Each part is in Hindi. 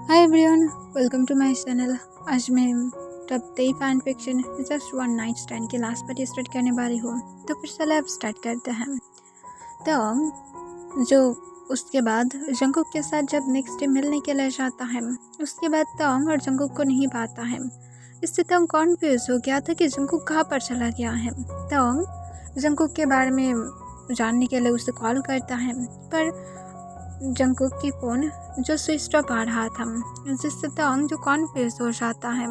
Hi everyone, welcome to my channel. आज मैं top 3 fan fiction just one night stand की लास्ट पार्टी स्टार्ट करने वाली हूँ। तो फिर चलो अब स्टार्ट करते हैं। तो जो उसके बाद जंगकुक के साथ जब नेक्स्ट डे मिलने के लिए जाता है, उसके बाद तोंग और जंगकुक को नहीं पाता है। इससे तोंग कॉन्फ्यूज हो गया था कि जंगकुक कहाँ पर चला गया है। तोंग जंगकुक के बारे में जानने के लिए उसे कॉल करता है, पर जंगकुक की फ़ोन जो स्विच ऑफ आ रहा था, जिससे तोंग जो कॉन्फ्यूज हो जाता है।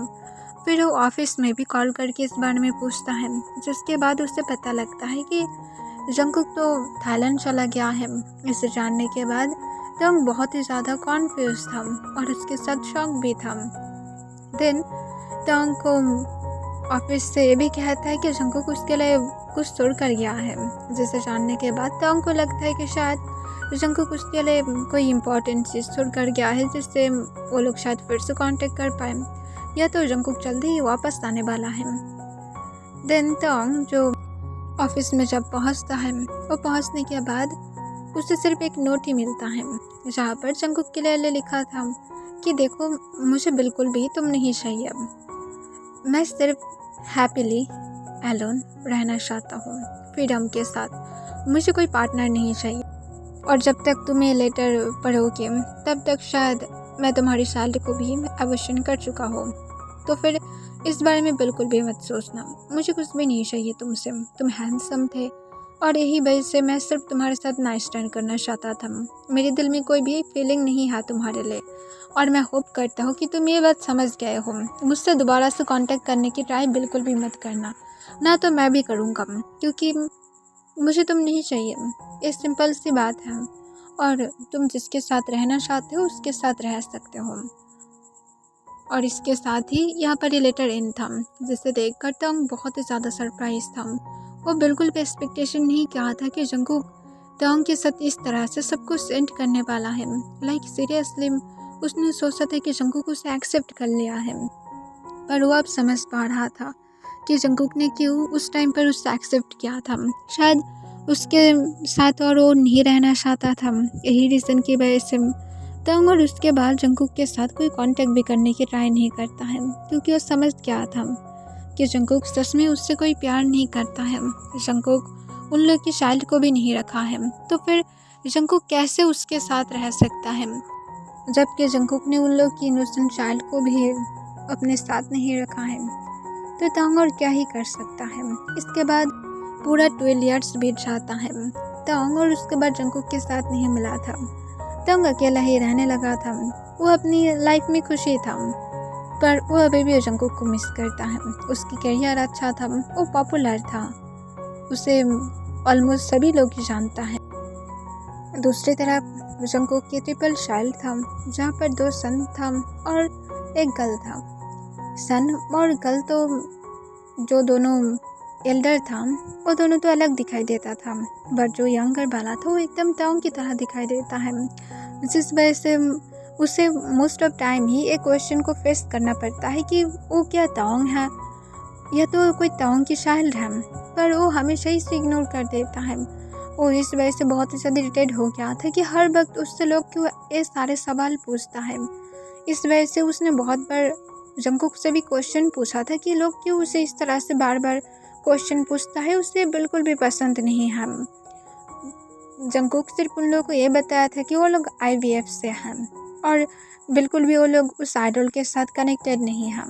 फिर वो ऑफिस में भी कॉल करके इस बारे में पूछता है, जिसके बाद उसे पता लगता है कि जंगकुक तो थाईलैंड चला गया है। इसे जानने के बाद तोंग बहुत ही ज़्यादा कॉन्फ्यूज था और उसके साथ शॉक भी था। देन तोंग को ऑफिस से ये भी कहता है कि जंगकुक उसके लिए कुछ छोड़ कर गया है, जिसे जानने के बाद तोंग को लगता है कि शायद जंगकुक उसके लिए कोई इम्पोर्टेंट चीज़ छोड़ कर गया है, जिससे वो लोग शायद फिर से कांटेक्ट कर पाए, या तो जंगकुक जल्दी ही वापस आने वाला है। देन तोंग जो ऑफिस में जब पहुंचता है, वो पहुंचने के बाद उसे सिर्फ एक नोट ही मिलता है, जहाँ पर जंगकुक के लिए लिखा था कि देखो, मुझे बिल्कुल भी तुम नहीं चाहिए। मैं सिर्फ हैप्पीली एलोन रहना चाहता हूँ, फ्रीडम के साथ। मुझे कोई पार्टनर नहीं चाहिए। और जब तक तुम ये लेटर पढ़ोगे, तब तक शायद मैं तुम्हारी सैलरी को भी एवोशन कर चुका हूँ। तो फिर इस बारे में बिल्कुल भी मत सोचना। मुझे कुछ भी नहीं चाहिए तुमसे। तुम हैंडसम थे और यही वजह से मैं सिर्फ तुम्हारे साथ नाइट स्टैंड करना चाहता था। मेरे दिल में कोई भी फीलिंग नहीं है तुम्हारे लिए, और मैं होप करता हूँ कि तुम ये बात समझ गए हो। मुझसे दोबारा से कांटेक्ट करने की ट्राई बिल्कुल भी मत करना, ना तो मैं भी करूँगा, क्योंकि मुझे तुम नहीं चाहिए। ये सिंपल सी बात है, और तुम जिसके साथ रहना चाहते हो उसके साथ रह सकते हो। और इसके साथ ही यहाँ पर ये लेटर एंड था, जिसे देखकर तोंग बहुत ही ज़्यादा सरप्राइज था। वो बिल्कुल भी एक्सपेक्टेशन नहीं किया था कि जंगकुक तोंग के साथ इस तरह से सब कुछ सेंड करने वाला है। लाइक सीरियसली उसने सोचा था कि जंगकुक उसे एक्सेप्ट कर लिया है, पर वो अब समझ पा रहा था कि जंगकुक ने क्यों उस टाइम पर उसे एक्सेप्ट किया था। शायद उसके साथ और वो नहीं रहना चाहता था, यही रीज़न की वजह से तंग और उसके बाद जंगकुक के साथ कोई कांटेक्ट भी करने की ट्राई नहीं करता है, क्योंकि वो समझ गया था कि जंगकुक सच में उससे कोई प्यार नहीं करता है। जंगकुक उन लोग की चाइल्ड को भी नहीं रखा है, तो फिर जंगकुक कैसे उसके साथ रह सकता है, जबकि जंगकुक ने उन लोग की इनोसेंट चाइल्ड को भी अपने साथ नहीं रखा है। तो तंग और क्या ही कर सकता है। इसके बाद पूरा 12 ईयर्स बीत जाता है। तंग और उसके बाद जंगकुक के साथ नहीं मिला था। तंग अकेला ही रहने लगा था। वो अपनी लाइफ में खुशी था, पर वो अभी भी जंगकुक को मिस करता है। उसकी करियर अच्छा था, वो पॉपुलर था, उसे ऑलमोस्ट सभी लोग ही जानता है। दूसरी तरफ जंगकुक की ट्रिपल चाइल्ड था, जहाँ पर 2 सन था और एक गर्ल था। सन और गर्ल तो जो दोनों एल्डर था, वो दोनों तो अलग दिखाई देता था, बट जो यंगर वाला था वो एकदम तोंग की तरह दिखाई देता है, जिस वजह से उसे मोस्ट ऑफ टाइम ही एक क्वेश्चन को फेस करना पड़ता है कि वो क्या तोंग है या तो कोई तोंग की चाइल्ड है, पर वो हमेशा ही इसे इग्नोर कर देता है। वो इस वजह से बहुत ही ज़्यादा इरिटेट हो गया था कि हर वक्त उससे लोग क्यों ये सारे सवाल पूछता है। इस वजह से उसने बहुत बार जंगकुक से भी क्वेश्चन पूछा था कि लोग क्यों उसे इस तरह से बार बार क्वेश्चन पूछता है। उसे बिल्कुल भी पसंद नहीं है। जंगकुक सिर्फ उन लोगों को ये बताया था कि वो लोग IVF से हैं, और बिल्कुल भी वो लोग उस आइडल के साथ कनेक्टेड नहीं हैं,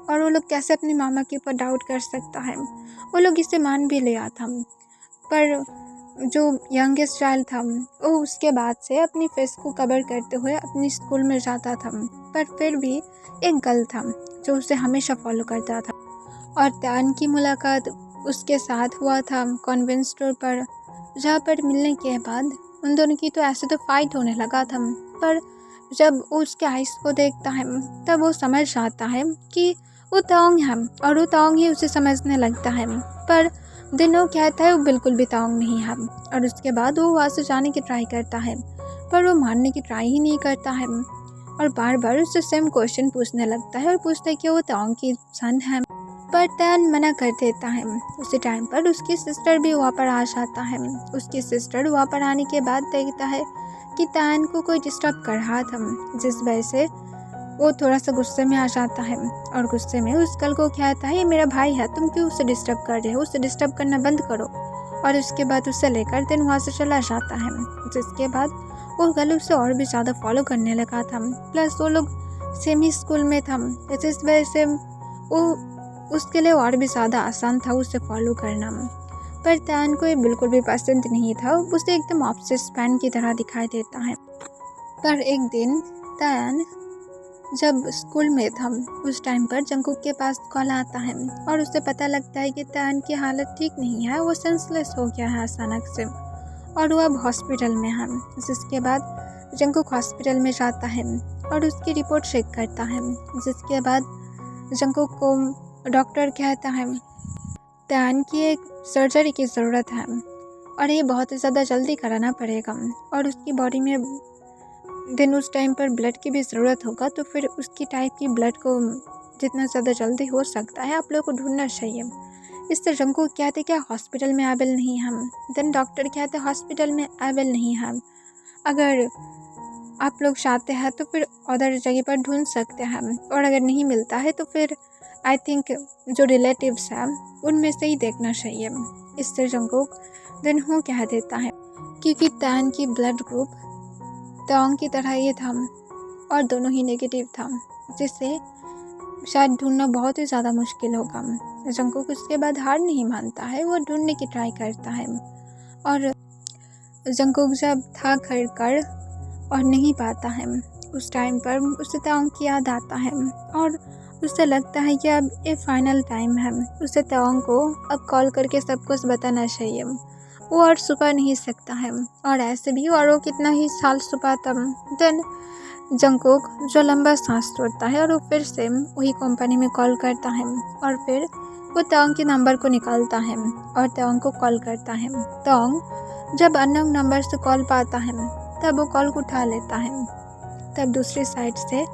और वो लोग कैसे अपनी मामा के ऊपर डाउट कर सकता है। वो लोग इसे मान भी लिया था, पर जो यंगेस्ट चाइल्ड था वो उसके बाद से अपनी फेस को कवर करते हुए अपनी स्कूल में जाता था, पर फिर भी एक गर्ल था जो उसे हमेशा फॉलो करता था। और त्यान की मुलाकात उसके साथ हुआ था कॉन्वेंट स्टोर पर, जहाँ पर मिलने के बाद उन दोनों की तो ऐसे तो फाइट होने लगा था, पर जब वो उसके आइस को देखता है तब वो समझ जाता है कि वो तोंग है, और वो तोंग ही उसे समझने लगता है। पर दिनों कहता है वो बिल्कुल भी तोंग नहीं है, और उसके बाद वो वहाँ से जाने की ट्राई करता है, पर वो मानने की ट्राई ही नहीं करता है, और बार बार उससे सेम क्वेश्चन पूछने लगता है और पूछता है कि वो तोंग की सन है, पर त्यान मना कर देता है। उसी टाइम पर उसकी सिस्टर भी वहाँ पर आ जाता है। उसकी सिस्टर वहाँ पर आने के बाद देखता है क्योंकि तान को कोई डिस्टर्ब कर रहा था, जिस वजह से वो थोड़ा सा गुस्से में आ जाता है और गुस्से में उस गर्ल को कहता है, ये मेरा भाई है, तुम क्यों उसे डिस्टर्ब कर रहे हो, उसे डिस्टर्ब करना बंद करो। और उसके बाद उसे लेकर देन वहाँ से चला जाता है, जिसके बाद वो गर्ल उसे और भी ज़्यादा फॉलो करने लगा था। प्लस वो लोग सेम ही स्कूल में था, जिस वजह से वो उसके लिए और भी ज़्यादा आसान था उसे फॉलो करना। पर तान को ये बिल्कुल भी पसंद नहीं था, उसे एकदम ऑब्सेस्ड फैन की तरह दिखाई देता है। पर एक दिन तान जब स्कूल में था उस टाइम पर जंगकुक के पास कॉल आता है और उसे पता लगता है कि तान की हालत ठीक नहीं है, वो सेंसलेस हो गया है अचानक से और वो अब हॉस्पिटल में है। जिसके बाद जंगकुक हॉस्पिटल में जाता है और उसकी रिपोर्ट चेक करता है, जिसके बाद जंगकुक को डॉक्टर कहता है तान की एक सर्जरी की ज़रूरत है और ये बहुत ही ज़्यादा जल्दी कराना पड़ेगा और उसकी बॉडी में दिन उस टाइम पर ब्लड की भी ज़रूरत होगा, तो फिर उसकी टाइप की ब्लड को जितना ज़्यादा जल्दी हो सकता है आप लोगों को ढूंढना चाहिए। इससे जंगकुक कहते क्या हॉस्पिटल में अवेल नहीं है। देन डॉक्टर कहते हॉस्पिटल में अवेल नहीं है, अगर आप लोग चाहते हैं तो फिर अदर जगह पर ढूंढ सकते हैं और अगर नहीं मिलता है तो फिर आई थिंक जो रिलेटिव्स हैं उनमें से ही देखना चाहिए। इससे जंगकुक देन हो कह देता है, क्योंकि तान की ब्लड ग्रुप तवांग की तरह ये था और दोनों ही नेगेटिव था, जिससे शायद ढूंढना बहुत ही ज़्यादा मुश्किल होगा। जंगकुक उसके बाद हार नहीं मानता है, वो ढूंढने की ट्राई करता है और जंगकुक जब थक हार कर और नहीं पाता है उस टाइम पर उसे तवांग की याद आता है और उसे लगता है कि अब ये फाइनल टाइम है, उसे तवांग को अब कॉल करके सब कुछ बताना चाहिए। वो और छुपा नहीं सकता है और ऐसे भी और वो कितना ही साल छुपाता। देन जंगकुक जो लंबा सांस छोड़ता है और वो फिर से वही कंपनी में कॉल करता है और फिर वो तवांग के नंबर को निकालता है और तवांग को कॉल करता है। तवांग जब अननोन नंबर से कॉल पाता है तब वो कॉल को उठा लेता है। तब दूसरी साइड से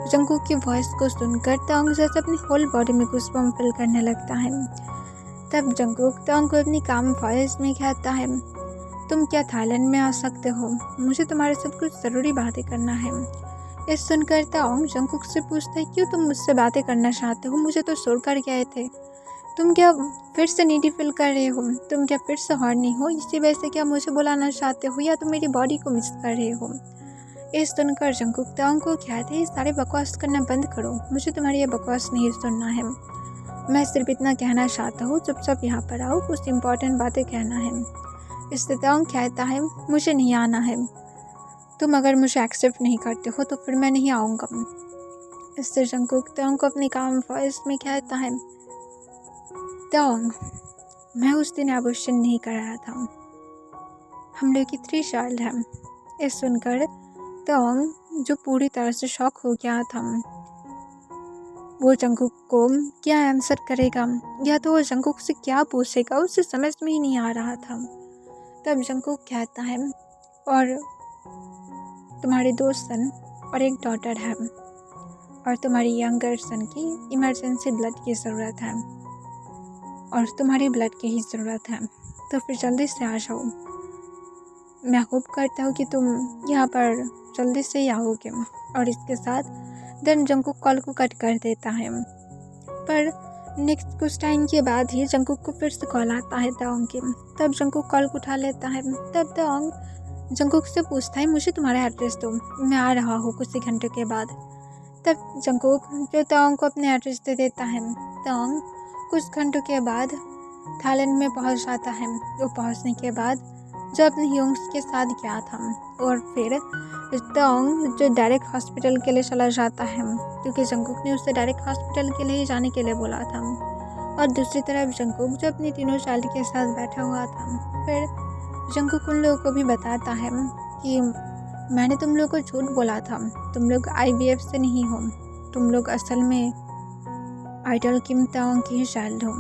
जंगकुक की वॉइस को सुनकर तवांग जैसे अपनी होल बॉडी में गूज़बम्प फील करने लगता है। तब जंगकुक तवांग को अपनी काम वॉइस में कहता है, तुम क्या थाईलैंड में आ सकते हो, मुझे तुम्हारे साथ कुछ ज़रूरी बातें करना है। ये सुनकर तवांग जंगकुक से पूछता है, क्यों तुम मुझसे बातें करना चाहते हो, मुझे तो छोड़ कर गए थे, तुम क्या फिर से नीडी फील कर रहे हो, तुम क्या फिर से हॉर्नी हो, इसी वजह से क्या मुझे बुलाना चाहते हो या तुम मेरी बॉडी को मिस कर रहे हो। ये सुनकर जंगकुक तवांग को कहते हैं, सारे बकवास करना बंद करो, मुझे तुम्हारी ये बकवास नहीं सुनना है, मैं सिर्फ इतना कहना चाहता हूँ, चुपचाप यहाँ पर आओ, कुछ इम्पोर्टेंट बातें कहना है। इससे तवांग कहता है, मुझे नहीं आना है, तुम अगर मुझे एक्सेप्ट नहीं करते हो तो फिर मैं नहीं आऊँगा। इससे जंगकुक तवांग को अपनी काम वॉइस में कहता है, तवांग मैं उस दिन एबॉर्शन नहीं कराया था, हम लोग की 3 चाइल्ड है। ये सुनकर तवांग जो पूरी तरह से शॉक हो गया था, वो जंगकुक को क्या आंसर करेगा या तो वो जंगकुक से क्या पूछेगा उसे समझ में ही नहीं आ रहा था। तब जंगकुक कहता है, और तुम्हारे 2 सन और 1 डॉटर है और तुम्हारी यंगर सन की इमरजेंसी ब्लड की ज़रूरत है और तुम्हारी ब्लड की ही ज़रूरत है, तो फिर जल्दी से आ जाओ। मैं होप करता हूँ कि तुम यहाँ पर जल्दी से ही आओगे। और इसके साथ देन जंगकुक कॉल को कट कर देता है। पर नेक्स्ट कुछ टाइम के बाद ही जंगकुक को फिर से कॉल आता है तवांग की। तब जंगकुक कॉल को उठा लेता है। तब तवांग जंगकुक से पूछता है, मुझे तुम्हारा एड्रेस दो, मैं आ रहा हूँ कुछ ही घंटे के बाद। तब जंगकुक जो तवांग को अपने एड्रेस दे देता है। तवांग कुछ घंटों के बाद थाईलैंड में पहुँच जाता है। वो पहुँचने के बाद जो अपने ह्यूंग्स के साथ गया था और फिर तवांग जो डायरेक्ट हॉस्पिटल के लिए चला जाता है, क्योंकि जंगकुक ने उसे डायरेक्ट हॉस्पिटल के लिए जाने के लिए बोला था। और दूसरी तरफ जंगकुक जो अपनी तीनों चाइल्ड के साथ बैठा हुआ था। फिर जंगकुक उन लोगों को भी बताता है कि मैंने तुम लोग को झूठ बोला था, तुम लोग IVF से नहीं हो, तुम लोग असल में आइडल किम तवांग की ही चाइल्ड हो।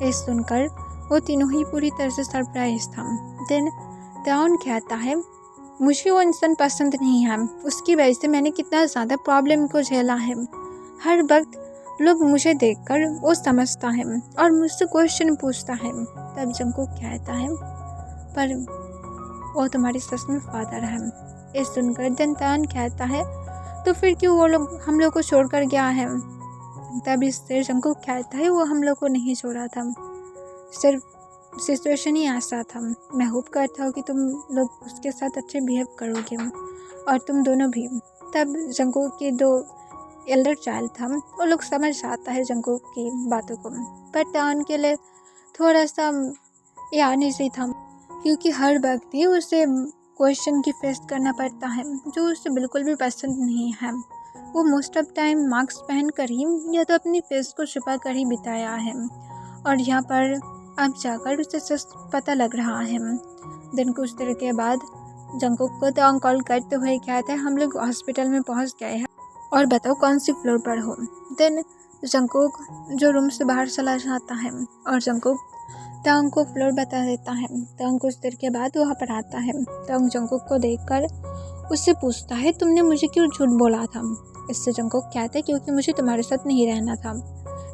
ये सुनकर वो तीनों ही पूरी तरह से सरप्राइज था। देन तवांग कहता है, मुझे वो इंसान पसंद नहीं है, उसकी वजह से मैंने कितना ज़्यादा प्रॉब्लम को झेला है। हर वक्त लोग मुझे देखकर वो समझता है और मुझसे क्वेश्चन पूछता है। तब जंगकुक कहता है, पर वो तुम्हारी सच में फादर है, ये सुनकर दंतान कहता है तो फिर क्यों वो लोग हम लोग को छोड़कर गया है। तब इससे जंगकुक कहता है वो हम लोग को नहीं छोड़ा था, सिर्फ सिचुएशन ही ऐसा था। मैं होप करता हूँ कि तुम लोग उसके साथ अच्छे बिहेव करोगे और तुम दोनों भी। तब जंगकुक के 2 एल्डर चाइल्ड था, वो लोग समझ आता है जंगकुक की बातों को, पर तान के लिए थोड़ा सा ये आने से था, क्योंकि हर वक्त ही उसे क्वेश्चन की फेस करना पड़ता है जो उसे बिल्कुल भी पसंद नहीं है। वो मोस्ट ऑफ टाइम मास्क पहन कर ही या तो अपनी फेस को छुपा कर ही बिताया है, और यहाँ पर अब जाकर उसे सच पता लग रहा है। दिन कुछ देर के बाद जंगकुक को तो कॉल करते हुए कहता है हम लोग हॉस्पिटल में पहुँच गए हैं और बताओ कौन सी फ्लोर पर हो। देन जंगकुक जो रूम से बाहर चला जाता है और जंगकुक तांग को फ्लोर बता देता है। तांग कुछ देर के बाद वहाँ पर आता है। तांग जंगकुक को देखकर उससे पूछता है तुमने मुझे क्यों झूठ बोला था। इससे जंगकुक कहता है क्योंकि मुझे तुम्हारे साथ नहीं रहना था।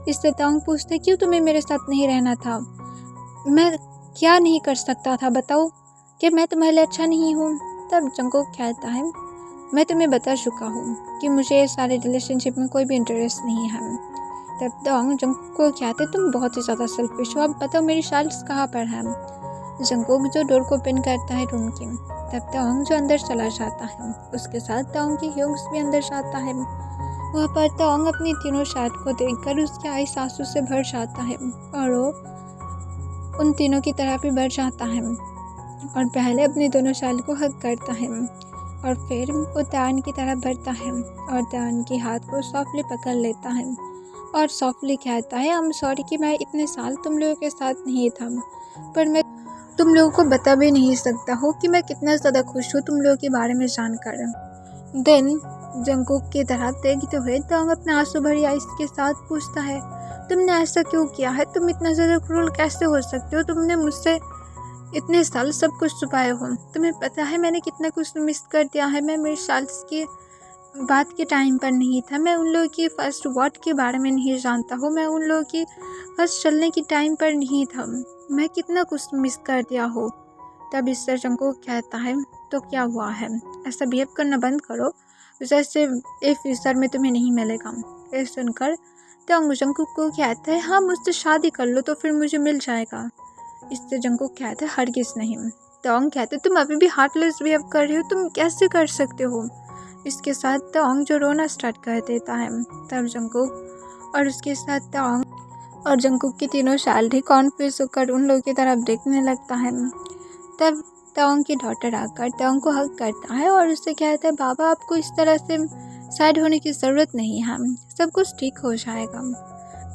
इससे तांग पूछता है क्यों तुम्हें मेरे साथ नहीं रहना था, मैं क्या नहीं कर सकता था बताओ, कि मैं तुम्हारे लिए अच्छा नहीं हूँ। तब जंगकुक कहता है मैं तुम्हें बता चुका हूँ कि मुझे सारे रिलेशनशिप में कोई भी इंटरेस्ट नहीं है। तब तांग जंगकुक को कहते तुम बहुत ही ज़्यादा सेल्फिश हो, अब बताओ मेरी शाल्स कहाँ पर है। जंगकुक जो डोर को ओपन करता है रूम की, तब तांग जो अंदर चला जाता है उसके साथ तांग की ह्यूंग्स भी अंदर जाता है। वहाँ पर तांग अपनी तीनों शार्ट को देखकर उसके आंसू आंसू से भर जाता है और वो उन तीनों की तरफ भी बढ़ जाता है और पहले अपनी दोनों शाल को हग करता है और फिर वो तान की तरफ बढ़ता है और तान के हाथ को सॉफ्टली पकड़ लेता है और सॉफ्टली कहता है आई एम सॉरी कि मैं इतने साल तुम लोगों के साथ नहीं था, पर मैं तुम लोगों को बता भी नहीं सकता हूँ कि मैं कितना ज़्यादा खुश हूँ तुम लोगों के बारे में जानकर। देन जंगकुक की तरफ देखते हुए तांग अपने आंसू भरी आइस के साथ पूछता है तुमने ऐसा क्यों किया है, तुम इतना ज़्यादा क्रूर कैसे हो सकते हो, तुमने मुझसे इतने साल सब कुछ छुपाए हो, तुम्हें पता है मैंने कितना कुछ मिस कर दिया है। मैं मेरी शाल्स की बात के टाइम पर नहीं था, मैं उन लोगों की फर्स्ट वर्ड के बारे में नहीं जानता हूँ, मैं उन लोगों की फर्स्ट चलने की टाइम पर नहीं था, मैं कितना कुछ मिस कर दिया हो। तब इस जंगकुक कहता है तो क्या हुआ है, ऐसा बिहेव करना बंद करो जैसे ए फ्यूचर में तुम्हें नहीं मिलेगा। ये सुनकर तांग जंगकुक को कहता है हाँ मुझसे शादी कर लो तो फिर मुझे मिल जाएगा। इससे जंगकुक कहता है हरगिज़ नहीं। तांग कहते तुम अभी भी हार्टलेस बिहेव कर रहे हो, तुम कैसे कर सकते हो। इसके साथ तांग जो रोना स्टार्ट कर देता है। तब जंगकुक और उसके साथ तांग और जंगकुक की तीनों शाल्टी कॉन्फ्यूज होकर उन लोगों की तरफ देखने लगता है। तब तांग की डॉटर आकर तांग को हक करता है और उससे कहता है बाबा आपको इस तरह से सैड होने की ज़रूरत नहीं है, सब कुछ ठीक हो जाएगा।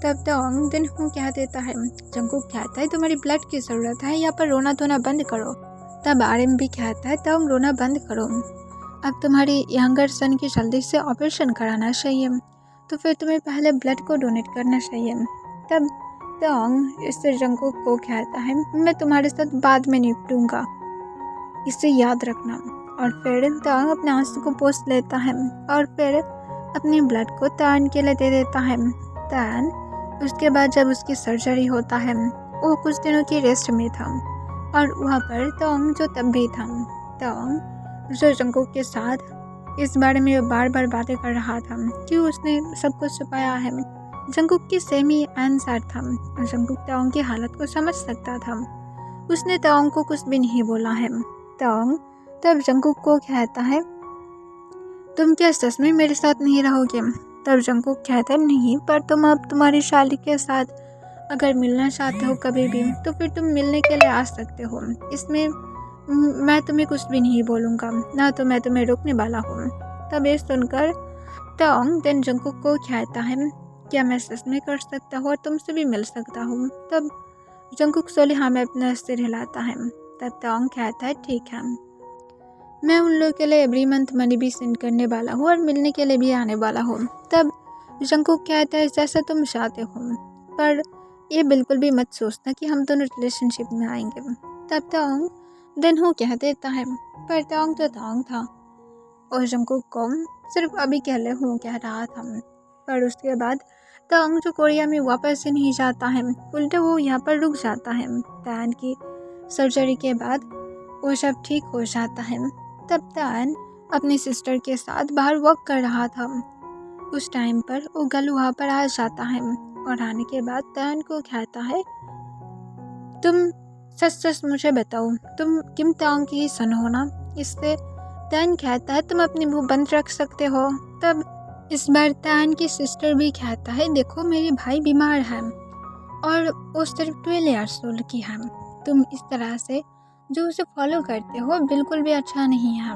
तब तांग दिन हूँ कह देता है। जंगकुक कहता है तुम्हारी ब्लड की ज़रूरत है, यहाँ पर रोना धोना बंद करो। तब आरएम भी कहता है तांग रोना बंद करो, अब तुम्हारी यंगर सन की जल्दी से ऑपरेशन कराना चाहिए, तो फिर तुम्हें पहले ब्लड को डोनेट करना चाहिए। तब तांग इससे जंगकुक को कहता है मैं तुम्हारे साथ बाद में निपटूंगा, इसे याद रखना। और फिर तांग अपने आंसू को पोंछ लेता है और फिर अपनी ब्लड को तान के लिए दे देता है। तान उसके बाद जब उसकी सर्जरी होता है वो कुछ दिनों की रेस्ट में था और वहाँ पर तांग जो तब भी था, तांग जो जंगकुक के साथ इस बारे में बार बार बातें कर रहा था कि उसने सब कुछ छुपाया है। जंगकुक की सेम ही आंसर था। जंगकुक तांग की हालत को समझ सकता था, उसने तांग को कुछ भी नहीं बोला है। तांग तब जंगकुक को कहता है तुम क्या सच में मेरे साथ नहीं रहोगे। तब जंगकुक कहता है नहीं, पर तुम अब तुम्हारी शाली के साथ अगर मिलना चाहते हो कभी भी तो फिर तुम मिलने के लिए आ सकते हो, इसमें मैं तुम्हें कुछ भी नहीं बोलूँगा, ना तो मैं तुम्हें रोकने वाला हूँ। तब ये सुनकर तांग देन जंगकुक को कहता है क्या मैं सच में कर सकता हूँ और तुमसे भी मिल सकता हूँ। तब जंगकुक सोले हाँ में अपना सिर हिलाता है। तब तांग कहता है ठीक है, मैं उन लोगों के लिए एवरी मंथ मनी भी सेंड करने वाला हूँ और मिलने के लिए भी आने वाला हूँ। तब जंगकुक कहता है जैसा तुम चाहते हो, पर ये बिल्कुल भी मत सोचना कि हम दोनों रिलेशनशिप में आएंगे। तब तांग देन हूँ कह देता है, पर तांग तो तांग था और जंगकुक को सिर्फ अभी कहले हूँ कह रहा था। पर उसके बाद तांग जो कोरिया में वापस से नहीं जाता है, उल्टे वो यहाँ पर रुक जाता है। तान की सर्जरी के बाद वो सब ठीक हो जाता है। तब तान अपनी सिस्टर के साथ बाहर वॉक कर रहा था। उस टाइम पर उगल वहाँ पर आ जाता है और आने के बाद तैन को कहता है, तुम सच सच मुझे बताओ, तुम किम तांग की सन हो ना? इससे तैन कहता है, तुम अपनी मुंह बंद रख सकते हो। तब इस बार तैन की सिस्टर भी कहता है, देखो मेरे भाई बीमार हैं और वो सिर्फ 12 ईयर्स ओल्ड की है। तुम इस तरह से जो उसे फॉलो करते हो बिल्कुल भी अच्छा नहीं है।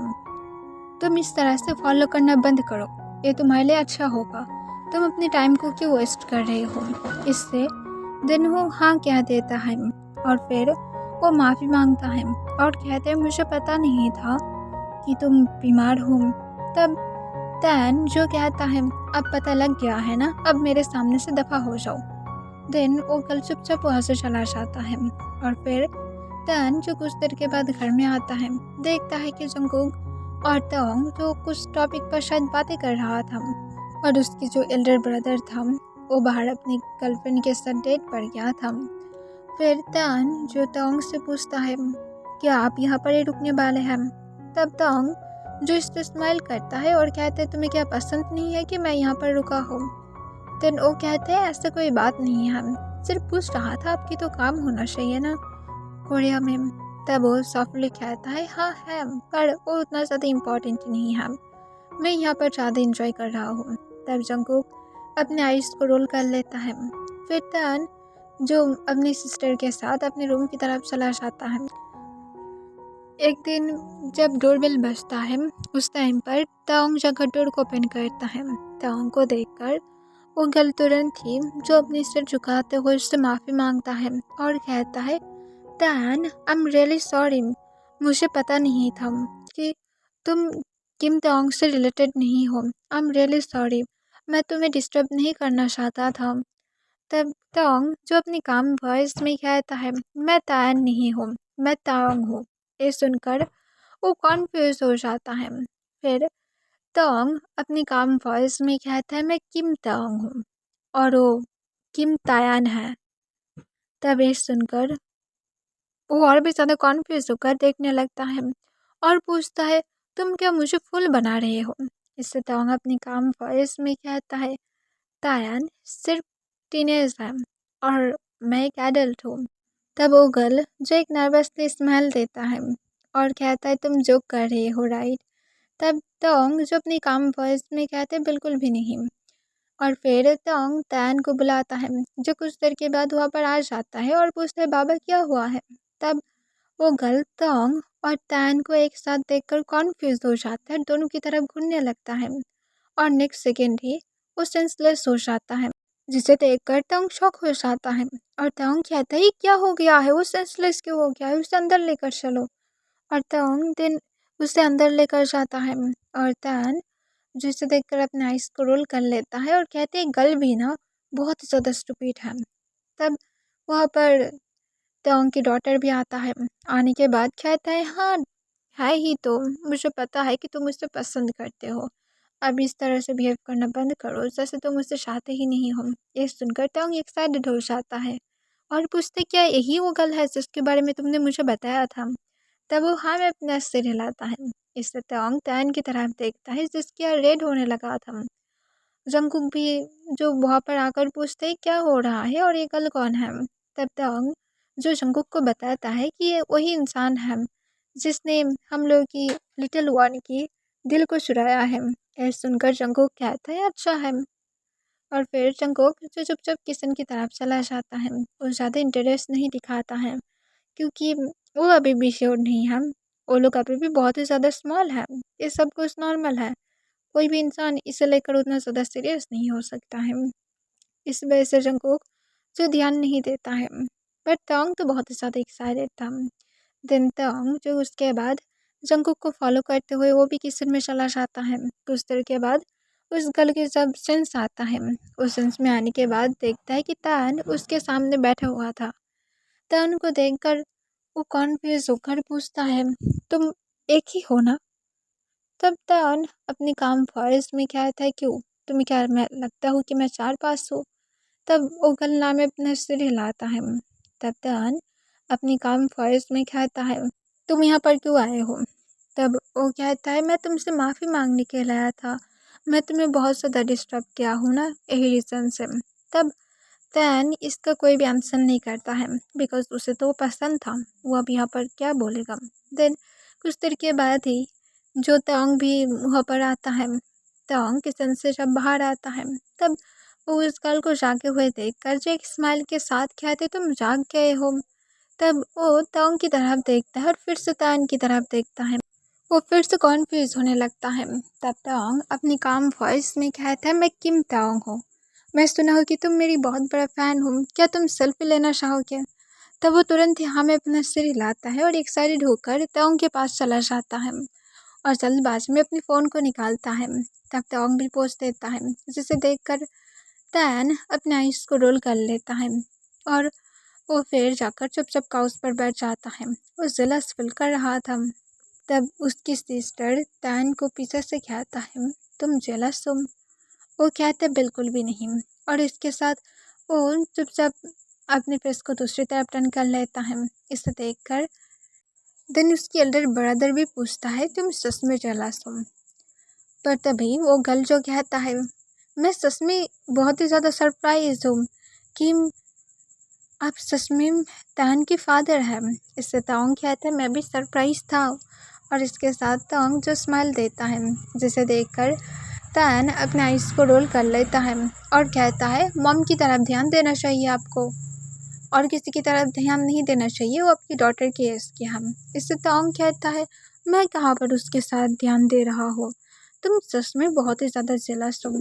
तुम इस तरह से फॉलो करना बंद करो, ये तुम्हारे लिए अच्छा होगा। तुम अपने टाइम को क्यों वेस्ट कर रहे हो? इससे दिन वो हाँ कह देता है और फिर वो माफ़ी मांगता है और कहते हैं, मुझे पता नहीं था कि तुम बीमार हो। तब तैन जो कहता है, अब पता लग गया है ना, अब मेरे सामने से दफ़ा हो जाओ। दिन वो कल चुपचाप वहाँ से चला जाता है और फिर तैन जो कुछ देर के बाद घर में आता है, देखता है कि जंगकुक और तोंग जो कुछ टॉपिक पर शायद बातें कर रहा था और उसकी जो एल्डर ब्रदर था वो बाहर अपनी गर्लफ्रेंड के साथ डेट पर गया था। फिर तैन जो तोंग से पूछता है, क्या आप यहाँ पर ही रुकने वाले हैं? तब तोंग जो इससे स्माइल करता है और कहते हैं, तुम्हें क्या पसंद नहीं है कि मैं यहाँ पर रुका हूँ? देन वो कहते हैं, ऐसा कोई बात नहीं है, सिर्फ पूछ रहा था, आपकी तो काम होना चाहिए ना कोरिया में। तब वो सॉफ्टली कहता है, हाँ है, पर वो उतना ज़्यादा इम्पोर्टेंट नहीं है, मैं यहाँ पर ज़्यादा इंजॉय कर रहा हूँ। तब जंगकुक अपने आइज़ को रोल कर लेता है। फिर तन जो अपनी सिस्टर के साथ अपने रूम की तरफ चला जाता है। एक दिन जब डोरबेल बजता है उस टाइम पर ताओंग जगह डोर को ओपन करता है। ताओंग को देखकर वो गर्ल तुरंत ही जो अपनी सिर झुकाते हुए उससे माफ़ी मांगता है और कहता है, तैन आई एम रियली सॉरी, मुझे पता नहीं था कि तुम किम ताओंग से रिलेटेड नहीं हो। आई एम रियली सॉरी, मैं तुम्हें डिस्टर्ब नहीं करना चाहता था। तब ताओंग जो अपनी काम वॉइस में कहता है, मैं तैन नहीं हूँ, मैं ताओंग हूँ। ये सुनकर वो कॉन्फ्यूज हो जाता है। फिर ताओंग अपनी काम वॉइस में कहता है, मैं किम ताओंग हूँ और वो किम तायान है। तब ये सुनकर वो और भी ज़्यादा कॉन्फ्यूज होकर देखने लगता है और पूछता है, तुम क्या मुझे फूल बना रहे हो? इससे ताओंग अपनी काम वॉइस में कहता है, तायान सिर्फ टीनेज है और मैं एक एडल्ट हूँ। तब वो गर्ल जो एक नर्वसली स्माइल देता है और कहता है, तुम जोक कर रहे हो राइट? तब ताओंग जो अपनी काम वॉइस में कहते हैं, बिल्कुल भी नहीं। और फिर ताओंग तैन को बुलाता है जो कुछ देर के बाद वहाँ पर आ जाता है और पूछता है, बाबा क्या हुआ है? तब वो गर्ल ताओंग और तैन को एक साथ देखकर कॉन्फ्यूज हो जाता है, दोनों की तरफ घूरने लगता है और नेक्स्ट सेकेंड ही वो सेंसलेस हो जाता है, जिसे देखकर ताओंग शॉक हो जाता है और ताओंग कहता है, क्या हो गया है? वो सेंसलेस क्यों हो गया है? उसे अंदर लेकर चलो। और ताओंग दिन उसे अंदर लेकर जाता है और तैन जिसे देखकर अपने आइस को रोल कर लेता है और कहते हैं, गर्ल भी ना बहुत ज़्यादा स्टूपिड है। तब वहाँ पर ताओंग की डॉटर भी आता है। आने के बाद कहता है, हाँ है ही तो, मुझे पता है कि तुम मुझसे पसंद करते हो, अब इस तरह से बिहेव करना बंद करो जैसे तुम मुझसे चाहते ही नहीं हो। ये सुनकर ताओंग एक्साइटेड हो जाता है और पूछते, क्या यही वो गर्ल है जिसके बारे में तुमने मुझे बताया था? तब वो हाँ में अपना सिर हिलाता है। इससे ताओंग तैन की तरफ देखता है जिसकी यार रेड होने लगा था। जंगकुक भी जो वहाँ पर आकर पूछते हैं, क्या हो रहा है और ये गर्ल कौन है? तब ताओंग जो जंगकुक को बताता है कि ये वही इंसान है जिसने हम लोग की लिटिल वन की दिल को चुराया है। यह सुनकर जंगकुक कहता है, अच्छा है। और फिर जंगकुक जो चुपचाप किचन की तरफ चला जाता है, वो ज़्यादा इंटरेस्ट नहीं दिखाता है क्योंकि वो अभी भी श्योर नहीं है। वो लोग अभी भी बहुत ही ज़्यादा स्मॉल है, ये सब कुछ नॉर्मल है, कोई भी इंसान इसे लेकर उतना ज़्यादा सीरियस नहीं हो सकता है। इस वजह से जंगकुक जो ध्यान नहीं देता है। बट तांग तो बहुत ही ज़्यादा एक्साइटेड था। दिन तांग जो उसके बाद जंगकुक को फॉलो करते हुए वो भी किचन में चला जाता है। कुछ देर के बाद उस गर्ल के जब सेंस आता है, उस सेंस में आने के बाद देखता है कि तान उसके सामने बैठा हुआ था। तान को देखकर वो कॉन्फ्यूज होकर पूछता है, तुम एक ही हो ना? तब तान अपनी काम वॉइस में कहता है, क्यों, तुम्हें क्या मैं लगता हूँ कि मैं 4 पास हूँ? तब वो गल्ला में अपने सिर हिलाता है। तब तान अपनी काम वॉइस में कहता है, तुम यहाँ पर क्यों आए हो? तब वो कहता है मैं तुमसे माफ़ी मांगने के लिए आया था, मैं तुम्हें बहुत ज़्यादा डिस्टर्ब किया हूँ ना, यही रीज़न से। तब तैन इसका कोई भी आंसर नहीं करता है बिकॉज उसे तो वो पसंद था, वो अब यहाँ पर क्या बोलेगा। देन कुछ देर के बाद ही जो तोंग भी वहाँ पर आता है, तोंग किचन से जब बाहर आता है तब वो उस गर्ल को जागे हुए देखकर जो एक स्माइल के साथ कहते तुम जाग गए हो, तब वो तोंग की तरफ देखता है और फिर से तैन की तरफ देखता है। वो फिर से कॉन्फ्यूज होने लगता है। तब तोंग अपनी काम वॉइस में कहता है मैं किम ताओंग हूँ, मैं सुना हो कि तुम मेरी बहुत बड़ा फ़ैन हो, क्या तुम सेल्फी लेना चाहोगे। तब वो तुरंत यहाँ में अपना सिर हिलाता है और एक्साइटेड होकर तोंग के पास चला जाता है और जल्दबाजी में अपने फ़ोन को निकालता है। तब तोंग भी पोज देता है, जिसे देखकर तैन अपने आइस को रोल कर लेता है और वो फिर जाकर चुपचाप काउच पर बैठ जाता है। वो जेलस फील कर रहा था। तब उसकी सिस्टर तैन को पीछे से कहता है तुम जेलस हो। वो कहता बिल्कुल भी नहीं, और इसके साथ वो चुपचाप अपने फेस को दूसरी तरफ टर्न कर लेता है। इसे देखकर देन उसकी एल्डर ब्रदर भी पूछता है तुम सच में जेलस हो। पर तभी वो गर्ल जो कहता है मैं सच में बहुत ही ज़्यादा सरप्राइज हूँ कि आप सच में तान के फादर हैं। इससे ताओंग कहता है मैं भी सरप्राइज था, और इसके साथ ताओंग जो स्माइल देता है, जिसे देखकर तान अपने आइस को रोल कर लेता है और कहता है मॉम की तरफ ध्यान देना चाहिए आपको, और किसी की तरफ ध्यान नहीं देना चाहिए, वो आपकी डॉटर की एज की हम। इससे ताओंग कहता है मैं कहाँ पर उसके साथ ध्यान दे रहा हो, तुम सच में बहुत ही ज़्यादा जेलस हो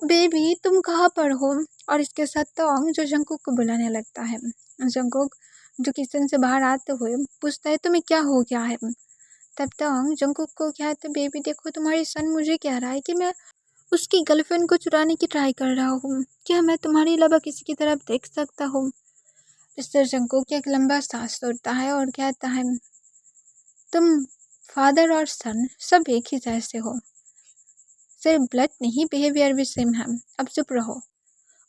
बेबी, तुम कहाँ पर हो। और इसके साथ तोंग जो जंगकुक को बुलाने लगता है। जंगकुक जो किचन से बाहर आते हुए पूछता है तुम्हें क्या हो गया है। तब तोंग जंगकुक को कहते बेबी देखो तुम्हारी सन मुझे कह रहा है कि मैं उसकी गर्लफ्रेंड को चुराने की ट्राई कर रहा हूँ, क्या मैं तुम्हारे अलावा किसी की तरफ देख सकता हूँ। इससे जंगकुक एक लंबा सांस छोड़ता है और कहता है तुम फादर और सन सब एक ही जैसे हो, सिर्फ ब्लड नहीं बिहेवियर भी सेम है, अब चुप रहो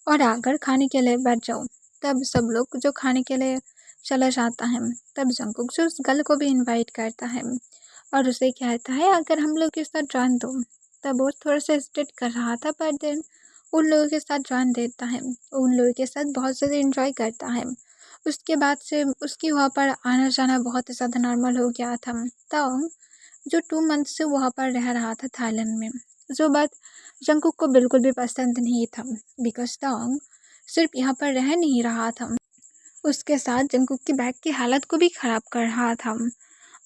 और आकर खाने के लिए बैठ जाओ। तब सब लोग जो खाने के लिए चला जाता है, तब जंगकुक जो उस गर्ल को भी इनवाइट करता है और उसे कहता है अगर हम लोग के साथ जान दो। तब वो थोड़ा सा हेजिटेट कर रहा था, पर देन उन लोगों के साथ जान देता है, उन लोगों के साथ बहुत ज़्यादा इंजॉय करता है। उसके बाद से उसकी वहाँ पर आना जाना बहुत ही ज़्यादा नॉर्मल हो गया था। तब जो 2 मंथ से वहाँ पर रह रहा था थाईलैंड में, जो बात जंगकुक को बिल्कुल भी पसंद नहीं था बिकॉज टोंग सिर्फ यहाँ पर रह नहीं रहा था, उसके साथ जंगकुक की बैग की हालत को भी ख़राब कर रहा था।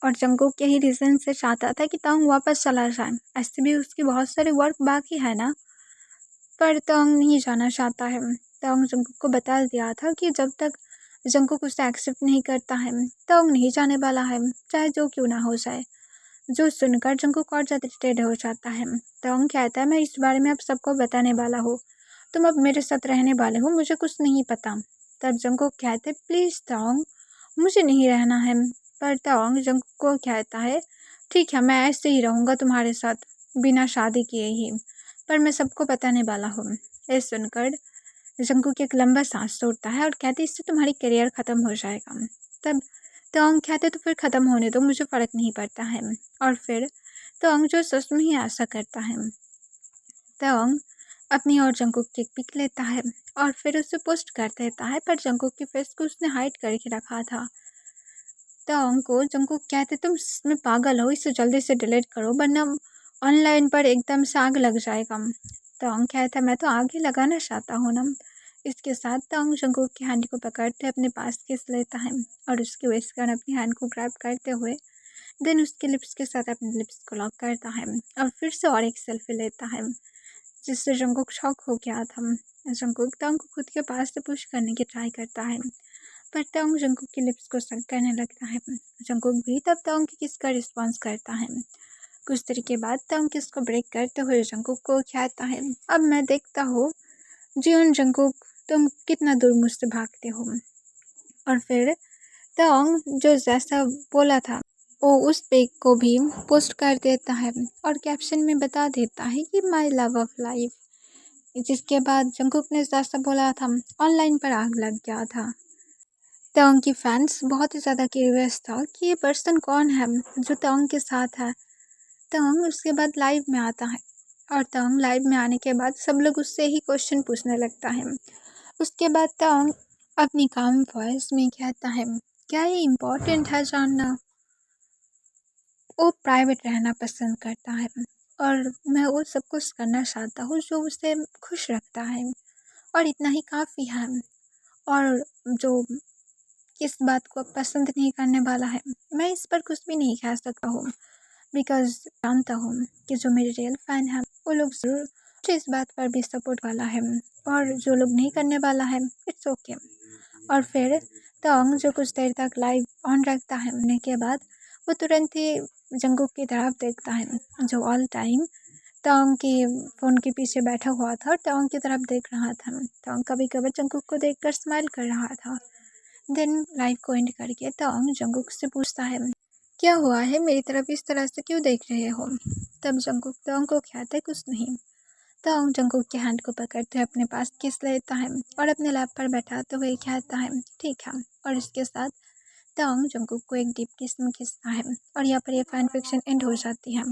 और जंगकुक यही रीज़न से चाहता था कि टोंग वापस चला जाए, ऐसे भी उसकी बहुत सारी वर्क बाकी है ना। पर टोंग नहीं जाना चाहता है। टोंग जंगकुक को बता दिया था कि जब तक जंगकुक उसे एक्सेप्ट नहीं करता है टोंग नहीं जाने वाला है, चाहे जो क्यों ना हो जाए। जो सुनकर जंगकुक और ज़्यादा इरिटेट हो जाता है। टोंग कहता है मैं इस बारे में अब सबको बताने वाला हूँ, तुम अब मेरे साथ रहने वाले हो, मुझे कुछ नहीं पता। तब जंगकुक कहते प्लीज़ टोंग मुझे नहीं रहना है। पर टोंग जंगकुक को कहता है ठीक है मैं ऐसे ही रहूँगा तुम्हारे साथ बिना शादी किए ही, पर मैं सबको बताने वाला हूँ। ये सुनकर जंगकुक एक लंबा सांस छोड़ता है और कहते इससे तुम्हारी करियर ख़त्म हो जाएगा। तब टोंग कहते तो फिर ख़त्म होने दो, मुझे फ़र्क नहीं पड़ता है। और फिर टोंग जो सच में ही ऐसा करता है। टोंग अपनी और जंगकुक की पिक लेता है और फिर उसे पोस्ट कर देता है, पर जंगकुक की फेस को उसने हाइड करके रखा था। टोंग को जंगकुक कहते तुम इसमें पागल हो, इसे जल्दी से डिलीट करो वरना ऑनलाइन पर एकदम से आग लग जाएगा। टोंग कहता मैं तो आग ही लगाना चाहता हूँ ना। इसके साथ टोंग जंगकुक की हैंड को पकड़ते अपने पास किस लेता है और उसके वेस्ट कर अपनी हैंड को ग्रैब करते हुए देन उसके लिप्स के साथ अपने लिप्स को लॉक करता है और फिर से और एक सेल्फी लेता है, जिससे जंगकुक शॉक हो गया था। जंगकुक टोंग को खुद के पास से पुश करने की ट्राई करता है, पर टोंग जंगकुक के लिप्स को सक करने लगता है। जंगकुक भी तब टोंग की किस का रिस्पॉन्स करता है। कुछ देर के बाद टोंग किस को ब्रेक करते हुए जंगकुक को कहता है अब मैं देखता हूँ जियोन जंगकुक तुम कितना दूर मुझसे भागते हो। और फिर टोंग जो जैसा बोला था वो उस पेज को भी पोस्ट कर देता है और कैप्शन में बता देता है कि माय लव ऑफ लाइफ। जिसके बाद जंगकुक ने जैसा बोला था ऑनलाइन पर आग लग गया था। तोंग की फैंस बहुत ही ज़्यादा क्यूरियस था कि ये पर्सन कौन है जो तोंग के साथ है। तोंग उसके बाद लाइव में आता है और तोंग लाइव में आने के बाद सब लोग उससे ही क्वेश्चन पूछने लगता है। उसके बाद तोंग अपनी काम वॉइस में कहता है, क्या ये इम्पोर्टेंट है जानना? वो प्राइवेट रहना पसंद करता है और मैं वो सब कुछ करना चाहता हूँ जो उसे खुश रखता है और इतना ही काफ़ी है। और जो किस बात को पसंद नहीं करने वाला है, मैं इस पर कुछ भी नहीं कह सकता हूँ बिकॉज़ जानता हूँ कि जो मेरे रियल फ़ैन हैं वो लोग ज़रूर मुझे इस बात पर भी सपोर्ट वाला है और जो लोग नहीं करने वाला है इट्स ओके। और फिर तोंग जो कुछ देर तक लाइव ऑन रखता है होने के बाद वो तुरंत ही जंगकुक की तरफ देखता है जो ऑल टाइम तोंग के फ़ोन के पीछे बैठा हुआ था और तोंग की तरफ देख रहा था। तोंग कभी कभी जंगकुक को देखकर स्माइल कर रहा था। देन लाइव को एंड करके तोंग जंगकुक से पूछता है, क्या हुआ है, मेरी तरफ इस तरह से क्यों देख रहे हो? तब जंगकुक तोंग को कहता है, कुछ नहीं। तोंग जंगकुक के हैंड को पकड़ते अपने पास किस लेता है और अपने लैप पर बैठाते हुए कहता है, ठीक है। और इसके साथ तोंग जंगकुक को एक डीप किस में खींचता है और यहाँ पर ये फैन फिक्शन एंड हो जाती है।